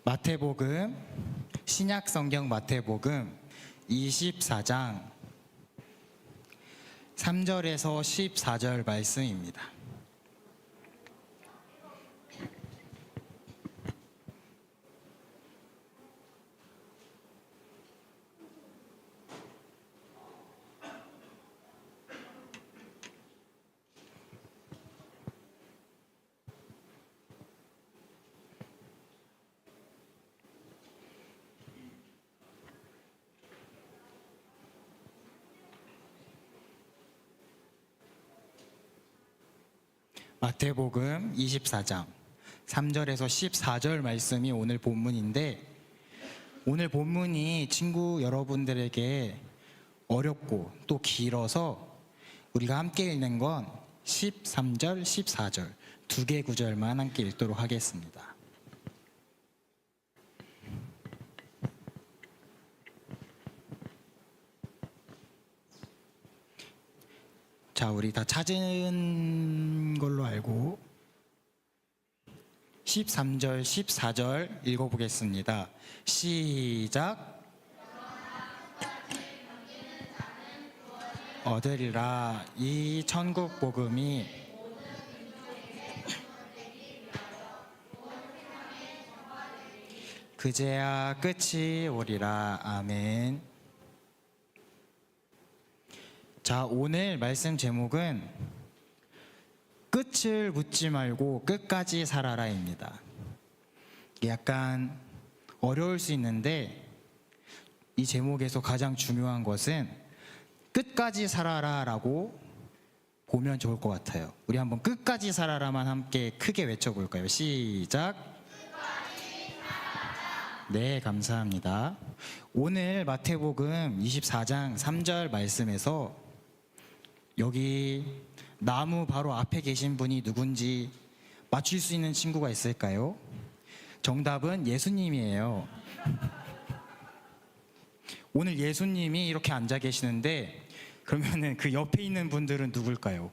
마태복음, 신약성경 마태복음 24장 3절에서 14절 말씀입니다. 마태복음 24장 3절에서 14절 말씀이 오늘 본문인데, 오늘 본문이 친구 여러분들에게 어렵고 또 길어서 우리가 함께 읽는 건 13절, 14절 두 개 구절만 함께 읽도록 하겠습니다. 자, 우리 다 찾은 걸로 알고 13절, 14절 읽어보겠습니다. 시작. 얻으리라. 이 천국 복음이 그제야 끝이 오리라. 아멘. 자, 오늘 말씀 제목은 끝을 묻지 말고 끝까지 살아라입니다. 약간 어려울 수 있는데 이 제목에서 가장 중요한 것은 끝까지 살아라라고 보면 좋을 것 같아요. 우리 한번 끝까지 살아라만 함께 크게 외쳐볼까요? 시작. 네, 감사합니다. 오늘 마태복음 24장 3절 말씀에서 여기 나무 바로 앞에 계신 분이 누군지 맞출 수 있는 친구가 있을까요? 정답은 예수님이에요. 오늘 예수님이 이렇게 앉아 계시는데, 그러면은 그 옆에 있는 분들은 누굴까요?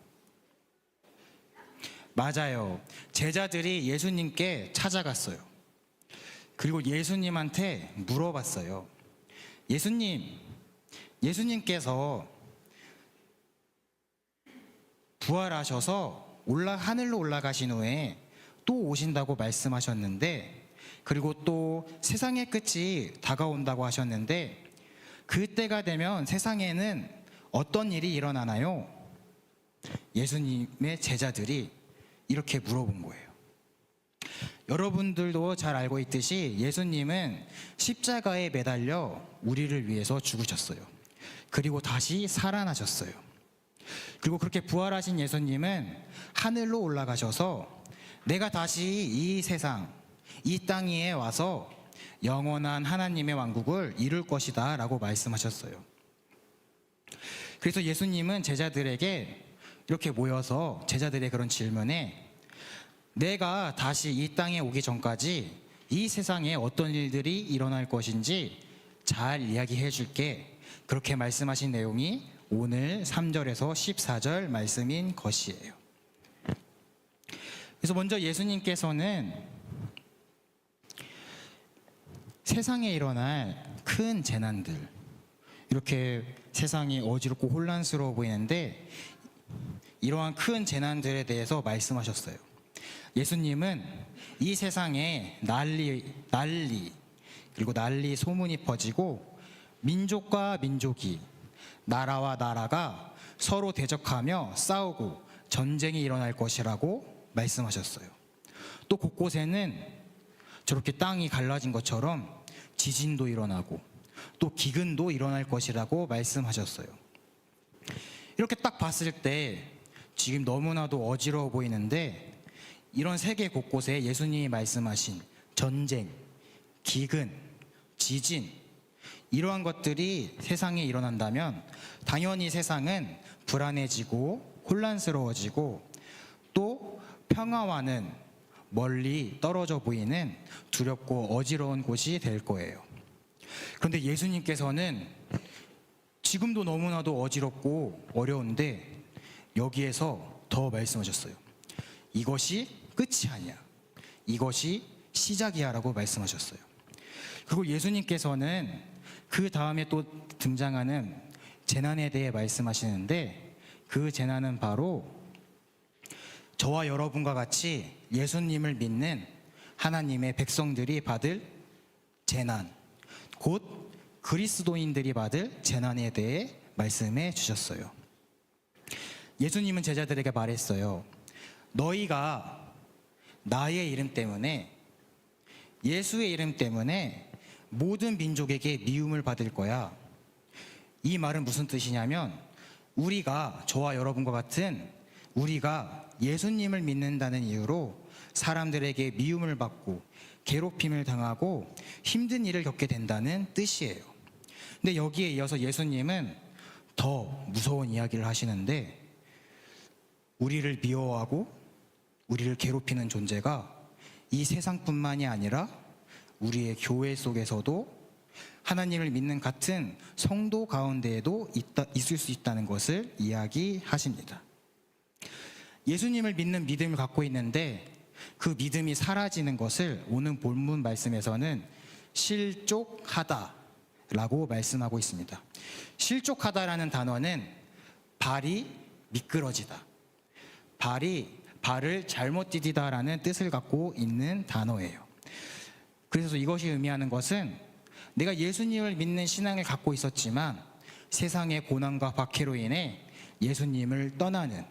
맞아요. 제자들이 예수님께 찾아갔어요. 그리고 예수님한테 물어봤어요. 예수님께서 부활하셔서 하늘로 올라가신 후에 또 오신다고 말씀하셨는데, 그리고 또 세상의 끝이 다가온다고 하셨는데, 그때가 되면 세상에는 어떤 일이 일어나나요? 예수님의 제자들이 이렇게 물어본 거예요. 여러분들도 잘 알고 있듯이 예수님은 십자가에 매달려 우리를 위해서 죽으셨어요. 그리고 다시 살아나셨어요. 그리고 그렇게 부활하신 예수님은 하늘로 올라가셔서 내가 다시 이 세상, 이 땅 위에 와서 영원한 하나님의 왕국을 이룰 것이다 라고 말씀하셨어요. 그래서 예수님은 제자들에게 이렇게 모여서 제자들의 그런 질문에 내가 다시 이 땅에 오기 전까지 이 세상에 어떤 일들이 일어날 것인지 잘 이야기해 줄게, 그렇게 말씀하신 내용이 오늘 3절에서 14절 말씀인 것이에요. 그래서 먼저 예수님께서는 세상에 일어날 큰 재난들, 이렇게 세상이 어지럽고 혼란스러워 보이는데 이러한 큰 재난들에 대해서 말씀하셨어요. 예수님은 이 세상에 난리 그리고 난리 소문이 퍼지고 민족과 민족이, 나라와 나라가 서로 대적하며 싸우고 전쟁이 일어날 것이라고 말씀하셨어요. 또 곳곳에는 저렇게 땅이 갈라진 것처럼 지진도 일어나고 또 기근도 일어날 것이라고 말씀하셨어요. 이렇게 딱 봤을 때 지금 너무나도 어지러워 보이는데, 이런 세계 곳곳에 예수님이 말씀하신 전쟁, 기근, 지진, 이러한 것들이 세상에 일어난다면 당연히 세상은 불안해지고 혼란스러워지고 또 평화와는 멀리 떨어져 보이는 두렵고 어지러운 곳이 될 거예요. 그런데 예수님께서는 지금도 너무나도 어지럽고 어려운데 여기에서 더 말씀하셨어요. 이것이 끝이 아니야. 이것이 시작이야라고 말씀하셨어요. 그리고 예수님께서는 그 다음에 또 등장하는 재난에 대해 말씀하시는데, 그 재난은 바로 저와 여러분과 같이 예수님을 믿는 하나님의 백성들이 받을 재난, 곧 그리스도인들이 받을 재난에 대해 말씀해 주셨어요. 예수님은 제자들에게 말했어요. 너희가 나의 이름 때문에, 예수의 이름 때문에 모든 민족에게 미움을 받을 거야. 이 말은 무슨 뜻이냐면, 우리가, 저와 여러분과 같은 우리가 예수님을 믿는다는 이유로 사람들에게 미움을 받고 괴롭힘을 당하고 힘든 일을 겪게 된다는 뜻이에요. 근데 여기에 이어서 예수님은 더 무서운 이야기를 하시는데, 우리를 미워하고 우리를 괴롭히는 존재가 이 세상뿐만이 아니라 우리의 교회 속에서도 하나님을 믿는 같은 성도 가운데에도 있을 수 있다는 것을 이야기하십니다. 예수님을 믿는 믿음을 갖고 있는데 그 믿음이 사라지는 것을 오늘 본문 말씀에서는 실족하다라고 말씀하고 있습니다. 실족하다라는 단어는 발이 미끄러지다, 발을 잘못 디디다라는 뜻을 갖고 있는 단어예요. 그래서 이것이 의미하는 것은 내가 예수님을 믿는 신앙을 갖고 있었지만 세상의 고난과 박해로 인해 예수님을 떠나는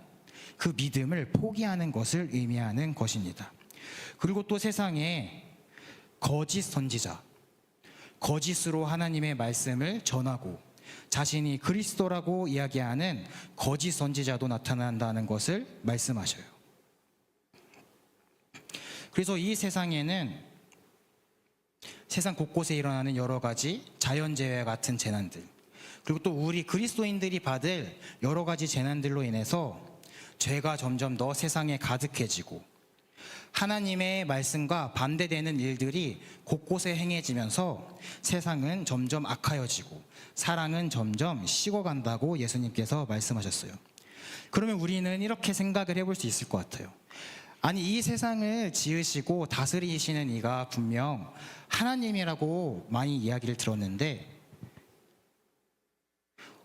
그 믿음을 포기하는 것을 의미하는 것입니다. 그리고 또 세상에 거짓 선지자, 거짓으로 하나님의 말씀을 전하고 자신이 그리스도라고 이야기하는 거짓 선지자도 나타난다는 것을 말씀하셔요. 그래서 이 세상에는 세상 곳곳에 일어나는 여러 가지 자연재해 같은 재난들, 그리고 또 우리 그리스도인들이 받을 여러 가지 재난들로 인해서 죄가 점점 더 세상에 가득해지고 하나님의 말씀과 반대되는 일들이 곳곳에 행해지면서 세상은 점점 악하여지고 사랑은 점점 식어간다고 예수님께서 말씀하셨어요. 그러면 우리는 이렇게 생각을 해볼 수 있을 것 같아요. 아니, 이 세상을 지으시고 다스리시는 이가 분명 하나님이라고 많이 이야기를 들었는데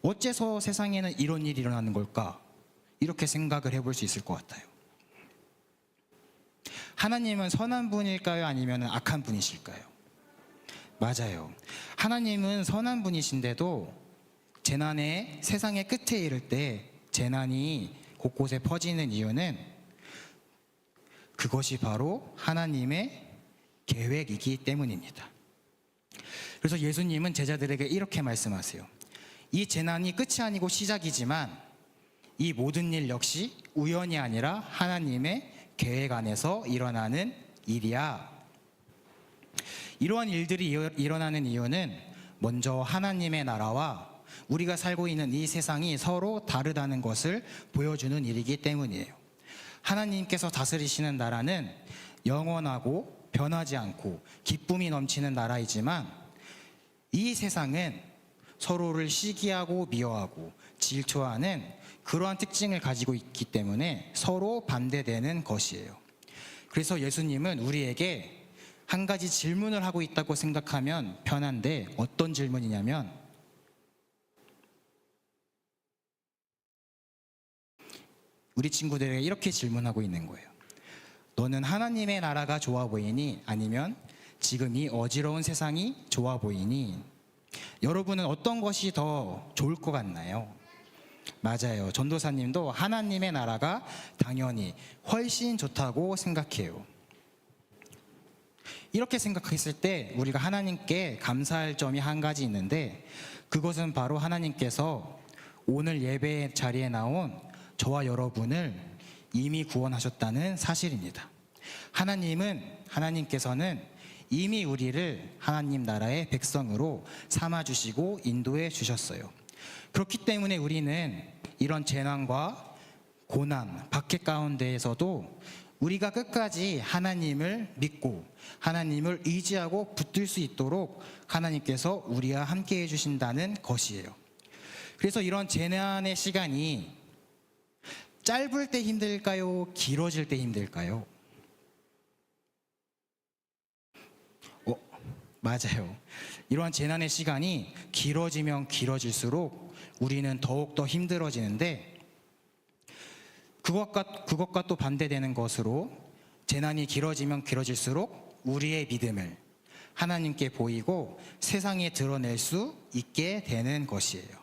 어째서 세상에는 이런 일이 일어나는 걸까? 이렇게 생각을 해볼 수 있을 것 같아요. 하나님은 선한 분일까요? 아니면 악한 분이실까요? 맞아요. 하나님은 선한 분이신데도 재난의 세상의 끝에 이를 때 재난이 곳곳에 퍼지는 이유는 그것이 바로 하나님의 계획이기 때문입니다. 그래서 예수님은 제자들에게 이렇게 말씀하세요. 이 재난이 끝이 아니고 시작이지만 이 모든 일 역시 우연이 아니라 하나님의 계획 안에서 일어나는 일이야. 이러한 일들이 일어나는 이유는 먼저 하나님의 나라와 우리가 살고 있는 이 세상이 서로 다르다는 것을 보여주는 일이기 때문이에요. 하나님께서 다스리시는 나라는 영원하고 변하지 않고 기쁨이 넘치는 나라이지만 이 세상은 서로를 시기하고 미워하고 질투하는 그러한 특징을 가지고 있기 때문에 서로 반대되는 것이에요. 그래서 예수님은 우리에게 한 가지 질문을 하고 있다고 생각하면 편한데, 어떤 질문이냐면 우리 친구들에게 이렇게 질문하고 있는 거예요. 너는 하나님의 나라가 좋아 보이니? 아니면 지금 이 어지러운 세상이 좋아 보이니? 여러분은 어떤 것이 더 좋을 것 같나요? 맞아요. 전도사님도 하나님의 나라가 당연히 훨씬 좋다고 생각해요. 이렇게 생각했을 때 우리가 하나님께 감사할 점이 한 가지 있는데, 그것은 바로 하나님께서 오늘 예배 자리에 나온 저와 여러분을 이미 구원하셨다는 사실입니다. 하나님께서는 이미 우리를 하나님 나라의 백성으로 삼아주시고 인도해 주셨어요. 그렇기 때문에 우리는 이런 재난과 고난, 박해 가운데에서도 우리가 끝까지 하나님을 믿고 하나님을 의지하고 붙들 수 있도록 하나님께서 우리와 함께 해주신다는 것이에요. 그래서 이런 재난의 시간이 짧을 때 힘들까요? 길어질 때 힘들까요? 맞아요. 이러한 재난의 시간이 길어지면 길어질수록 우리는 더욱더 힘들어지는데, 그것과 또 반대되는 것으로 재난이 길어지면 길어질수록 우리의 믿음을 하나님께 보이고 세상에 드러낼 수 있게 되는 것이에요.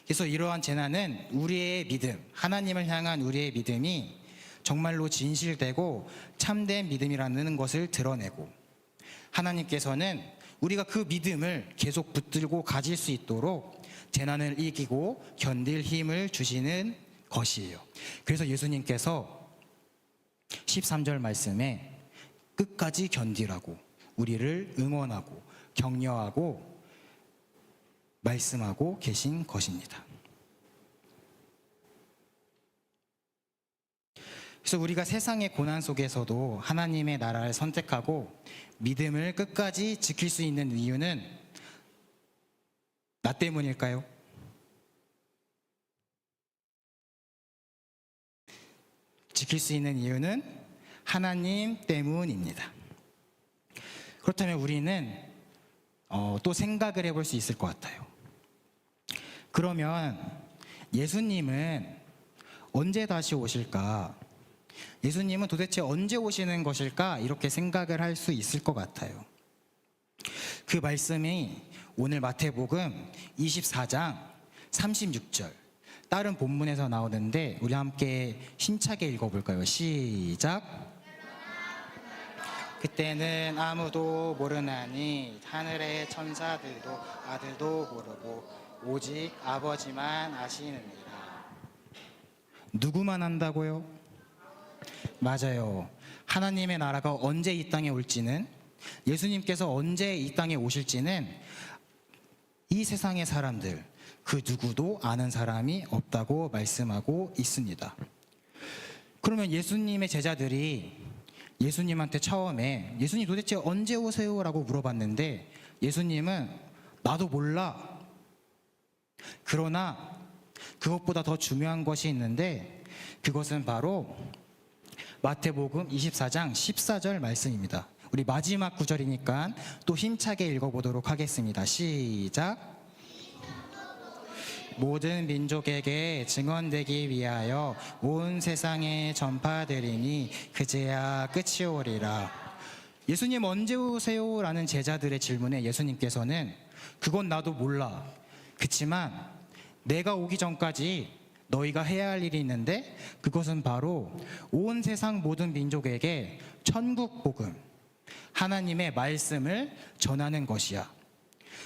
그래서 이러한 재난은 우리의 믿음, 하나님을 향한 우리의 믿음이 정말로 진실되고 참된 믿음이라는 것을 드러내고, 하나님께서는 우리가 그 믿음을 계속 붙들고 가질 수 있도록 재난을 이기고 견딜 힘을 주시는 것이에요. 그래서 예수님께서 13절 말씀에 끝까지 견디라고 우리를 응원하고 격려하고 말씀하고 계신 것입니다. 그래서 우리가 세상의 고난 속에서도 하나님의 나라를 선택하고 믿음을 끝까지 지킬 수 있는 이유는 나 때문일까요? 지킬 수 있는 이유는 하나님 때문입니다. 그렇다면 우리는 또 생각을 해볼 수 있을 것 같아요. 그러면 예수님은 언제 다시 오실까? 예수님은 도대체 언제 오시는 것일까? 이렇게 생각을 할 수 있을 것 같아요. 그 말씀이 오늘 마태복음 24장 36절 다른 본문에서 나오는데, 우리 함께 힘차게 읽어볼까요? 시작. 그때는 아무도 모르나니 하늘의 천사들도 아들도 모르고 오직 아버지만 아시느니라. 누구만 안다고요? 맞아요. 하나님의 나라가 언제 이 땅에 올지는, 예수님께서 언제 이 땅에 오실지는 이 세상의 사람들 그 누구도 아는 사람이 없다고 말씀하고 있습니다. 그러면 예수님의 제자들이 예수님한테 처음에 예수님 도대체 언제 오세요? 라고 물어봤는데 예수님은 나도 몰라. 그러나 그것보다 더 중요한 것이 있는데, 그것은 바로 마태복음 24장 14절 말씀입니다. 우리 마지막 구절이니까 또 힘차게 읽어보도록 하겠습니다. 시작. 모든 민족에게 증언되기 위하여 온 세상에 전파되리니 그제야 끝이 오리라. 예수님 언제 오세요? 라는 제자들의 질문에 예수님께서는 그건 나도 몰라. 그치만 내가 오기 전까지 너희가 해야 할 일이 있는데, 그것은 바로 온 세상 모든 민족에게 천국 복음, 하나님의 말씀을 전하는 것이야.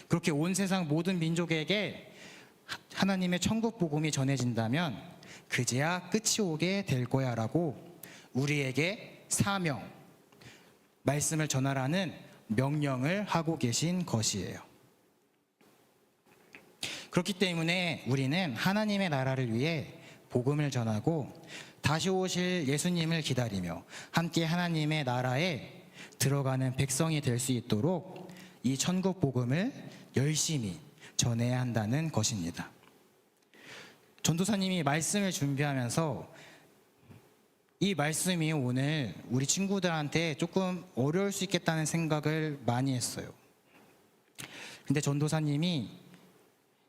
그렇게 온 세상 모든 민족에게 하나님의 천국 복음이 전해진다면 그제야 끝이 오게 될 거야 라고 우리에게 사명, 말씀을 전하라는 명령을 하고 계신 것이에요. 그렇기 때문에 우리는 하나님의 나라를 위해 복음을 전하고 다시 오실 예수님을 기다리며 함께 하나님의 나라에 들어가는 백성이 될 수 있도록 이 천국 복음을 열심히 전해야 한다는 것입니다. 전도사님이 말씀을 준비하면서 이 말씀이 오늘 우리 친구들한테 조금 어려울 수 있겠다는 생각을 많이 했어요. 근데 전도사님이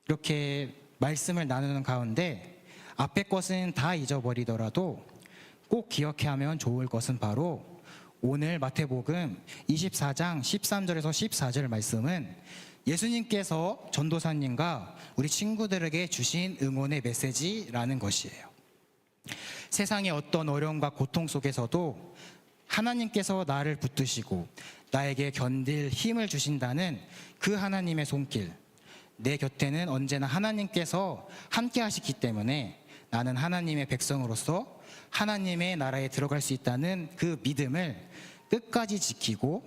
이렇게 말씀을 나누는 가운데 앞에 것은 다 잊어버리더라도 꼭 기억하면 좋을 것은 바로 오늘 마태복음 24장 13절에서 14절 말씀은 예수님께서 전도사님과 우리 친구들에게 주신 응원의 메시지라는 것이에요. 세상의 어떤 어려움과 고통 속에서도 하나님께서 나를 붙드시고 나에게 견딜 힘을 주신다는 그 하나님의 손길, 내 곁에는 언제나 하나님께서 함께 하시기 때문에 나는 하나님의 백성으로서 하나님의 나라에 들어갈 수 있다는 그 믿음을 끝까지 지키고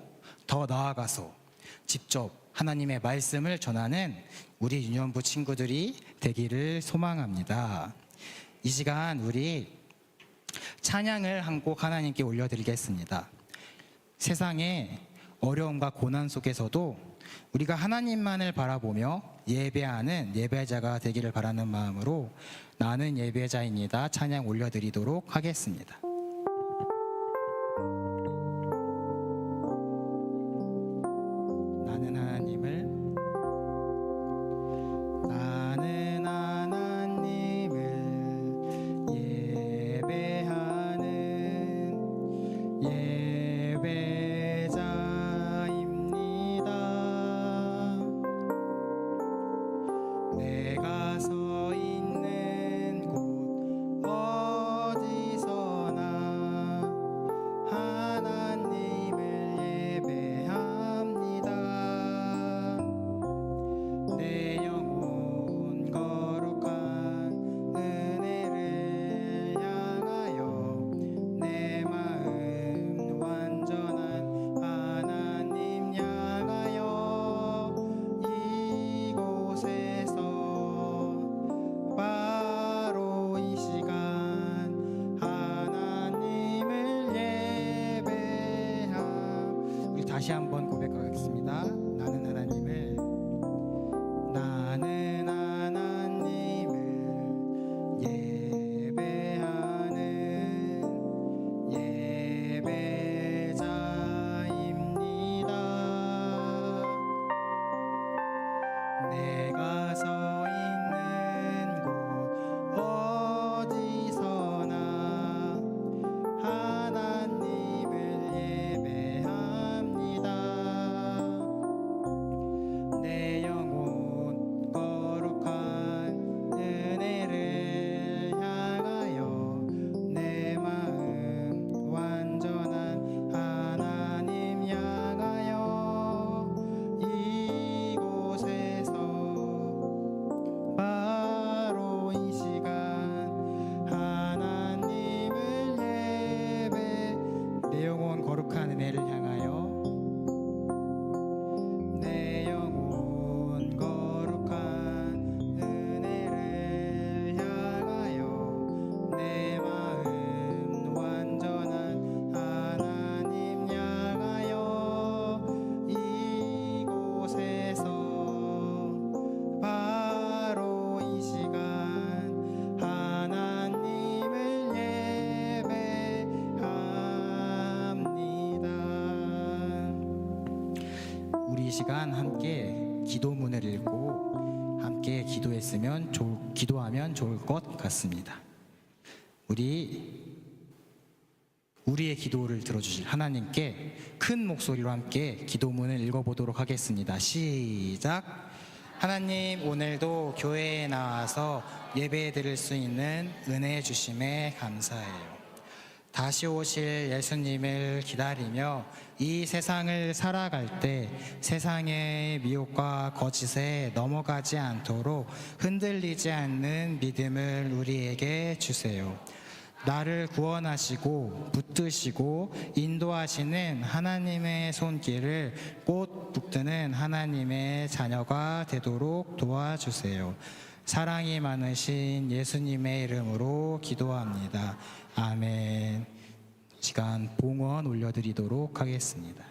더 나아가서 직접 하나님의 말씀을 전하는 우리 유년부 친구들이 되기를 소망합니다. 이 시간 우리 찬양을 한 곡 하나님께 올려드리겠습니다. 세상의 어려움과 고난 속에서도 우리가 하나님만을 바라보며 예배하는 예배자가 되기를 바라는 마음으로 나는 예배자입니다. 찬양 올려드리도록 하겠습니다. 나는 내가 서 있는 곳 어디서나 하나님을 예배합니다. 내 영혼 거룩한 은혜를 향하여 내 마음 완전한 하나님 향하여 이곳에서 바로 이 시간 하나님을 예배함. 우리 다시 한번 고백하겠습니다. 나는 하나님을 예배하는 예배자입니다. 내가 서 있는 곳 어디서나 하나님을 예배합니다. 내 영혼 거룩한 은혜를 향하여 내 마음 완전한 하나님 향하여 이곳에서 바로 이 시간 하나님을 예배. 내 영혼 거룩한 은혜를 향하여 내 영혼 거룩한 은혜를 향하여 내 마음 완전한 하나님 향하여 이곳에서 바로 이 시간 하나님을 예배합니다. 우리 이 시간 함께 기도문을 읽고 함께 기도하면 좋을 것 같습니다. 우리의 기도를 들어주실 하나님께 큰 목소리로 함께 기도문을 읽어보도록 하겠습니다. 시작. 하나님, 오늘도 교회에 나와서 예배 드릴 수 있는 은혜 주심에 감사해요. 다시 오실 예수님을 기다리며 이 세상을 살아갈 때 세상의 미혹과 거짓에 넘어가지 않도록 흔들리지 않는 믿음을 우리에게 주세요. 나를 구원하시고 붙드시고 인도하시는 하나님의 손길을 꼭 붙드는 하나님의 자녀가 되도록 도와주세요. 사랑이 많으신 예수님의 이름으로 기도합니다. 아멘. 시간 봉헌 올려드리도록 하겠습니다.